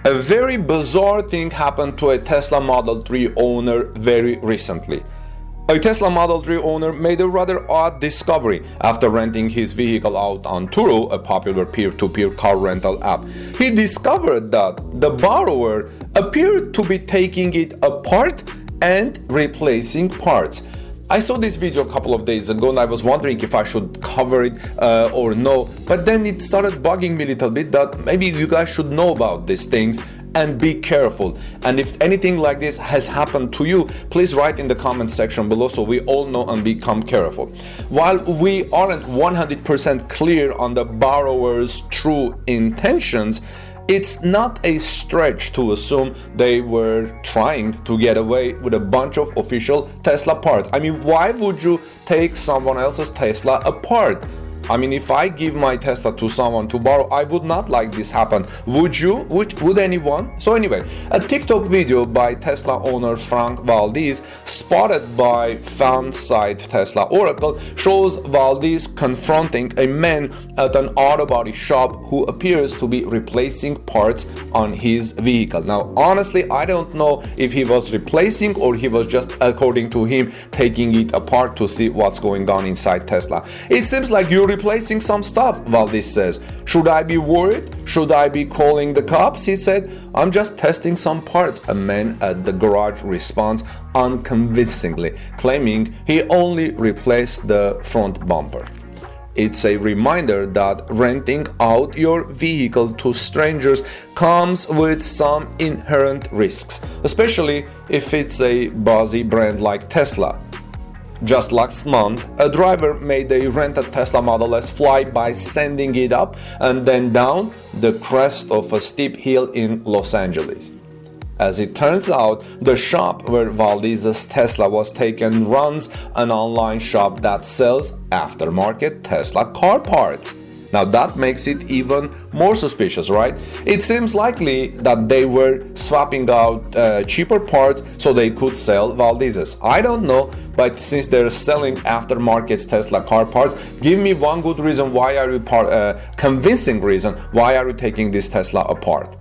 A very bizarre thing happened to a Tesla Model 3 owner very recently. A Tesla Model 3 owner made a rather odd discovery after renting his vehicle out on Turo, a popular peer-to-peer car rental app. He discovered that the borrower appeared to be taking it apart and replacing parts. I saw this video a couple of days ago and I was wondering if I should cover it or no, but then it started bugging me a little bit that maybe you guys should know about these things and be careful. And if anything like this has happened to you, please write in the comment section below so we all know and become careful. While we aren't 100% clear on the borrower's true intentions, it's not a stretch to assume they were trying to get away with a bunch of official Tesla parts. I mean, why would you take someone else's Tesla apart? I mean, if I give my Tesla to someone to borrow, I would not like this happen. Would you? Would anyone? So anyway, a TikTok video by Tesla owner Frank Valdez, spotted by fan site Tesla Oracle, shows Valdez confronting a man at an auto body shop who appears to be replacing parts on his vehicle. Now, honestly, I don't know if he was replacing or he was just, according to him, taking it apart to see what's going on inside Tesla. It seems like you're replacing some stuff, Valdez says. Should I be worried? Should I be calling the cops? He said. I'm just testing some parts, a man at the garage responds unconvincingly, claiming he only replaced the front bumper. It's a reminder that renting out your vehicle to strangers comes with some inherent risks, especially if it's a buzzy brand like Tesla. Just last month, a driver made a rented Tesla Model S fly by sending it up and then down the crest of a steep hill in Los Angeles. As it turns out, the shop where Valdez's Tesla was taken runs an online shop that sells aftermarket Tesla car parts. Now that makes it even more suspicious, right? It seems likely that they were swapping out cheaper parts so they could sell Valdez's. I don't know, but since they're selling aftermarket Tesla car parts, give me one good reason why are you convincing reason why are you taking this Tesla apart?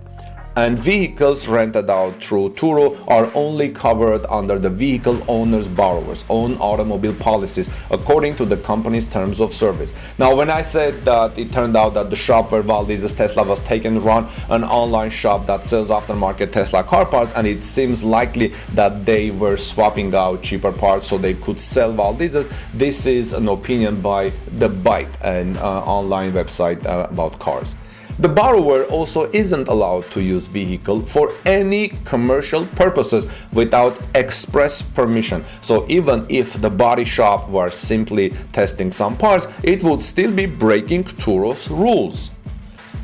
And vehicles rented out through Turo are only covered under the vehicle owner's borrower's own automobile policies according to the company's terms of service. Now, when I said that it turned out that the shop where Valdez's Tesla was taken run an online shop that sells aftermarket Tesla car parts, and it seems likely that they were swapping out cheaper parts so they could sell Valdez's. This is an opinion by The Byte, an online website about cars. The borrower also isn't allowed to use vehicle for any commercial purposes without express permission. So even if the body shop were simply testing some parts, it would still be breaking Turo's rules.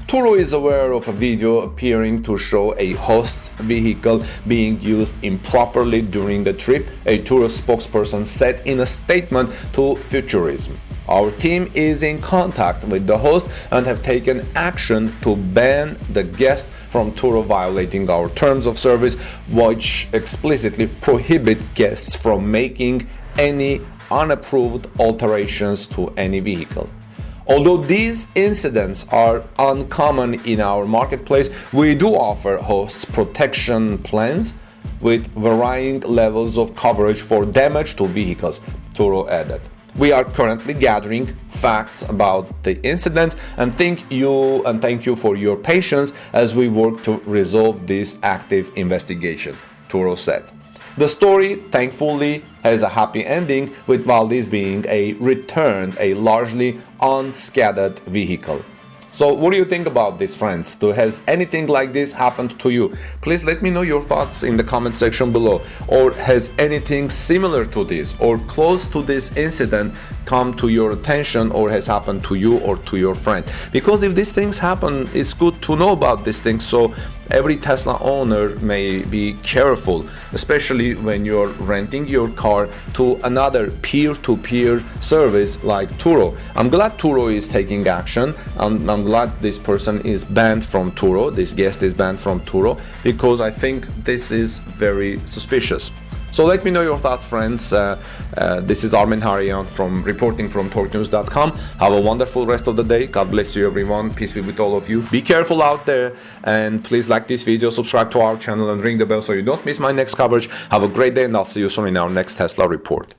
Turo is aware of a video appearing to show a host's vehicle being used improperly during the trip, a Turo spokesperson said in a statement to Futurism. Our team is in contact with the host and have taken action to ban the guest from Turo violating our terms of service, which explicitly prohibit guests from making any unapproved alterations to any vehicle. Although these incidents are uncommon in our marketplace, we do offer hosts protection plans with varying levels of coverage for damage to vehicles, Turo added. We are currently gathering facts about the incidents and thank you for your patience as we work to resolve this active investigation, Turo said. The story, thankfully, has a happy ending, with Valdez being returned a largely unscathed vehicle. So what do you think about this, friends? Has anything like this happened to you? Please let me know your thoughts in the comment section below. Or has anything similar to this or close to this incident come to your attention or has happened to you or to your friend? Because if these things happen, it's good to know about these things so every Tesla owner may be careful, especially when you're renting your car to another peer-to-peer service like Turo. I'm glad Turo is taking action. I'm glad this person is banned from Turo, this guest is banned from Turo, because I think this is very suspicious. So let me know your thoughts, friends. This is Armen Harian reporting from TorqueNews.com. Have a wonderful rest of the day. God bless you, everyone. Peace be with all of you. Be careful out there, and please like this video, subscribe to our channel, and ring the bell so you don't miss my next coverage. Have a great day, and I'll see you soon in our next Tesla report.